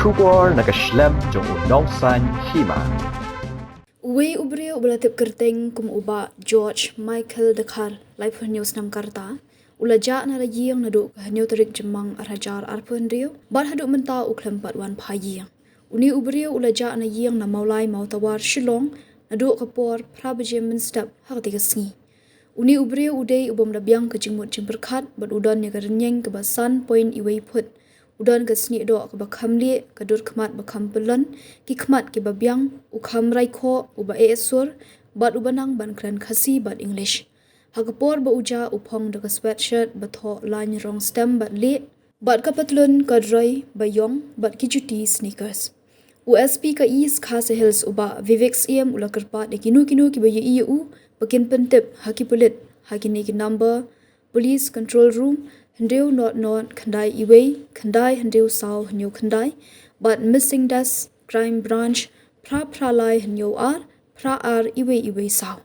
Shubor nakaslem jong unongsan Hima. Uwe ubre ubelatip kerteng kum uba George Michael Dkhar live news nam karta ulaja na rajiyang nadu hanyo tarik jemang arhajar arpun rio bar hadu menta uklam patwan phayiyang uni ubre ulaja na yiyang na Mawlai Mawtawar Shillong nadu kapor prabajem menstap hakti kasngi uni ubre udai ubom dabyang ke jingmut Pyrkhat bat udan ya karenyeng ke basan point iwei put udan ke sni do ke Kham li ke dur khmat Kham pelon ki khmat ki babyang u Kham raikho u ba esur bat ubanang ban kran khasi bat English hagapor ba uja upong de sweatshirt ba tho line rong stem bat li bat ka patlun ka droi ba yong bat ki juti sneakers USP ka East Khase Hills uba Vivek em ula kerpa de kinu ki ba yu bakin pentip haki pulit haki ni ki number police control room hendeu not khandai iwei khandai hendeu saw hnyo khandai but missing desk crime branch pra lai hnyo ar pra ar iwei saw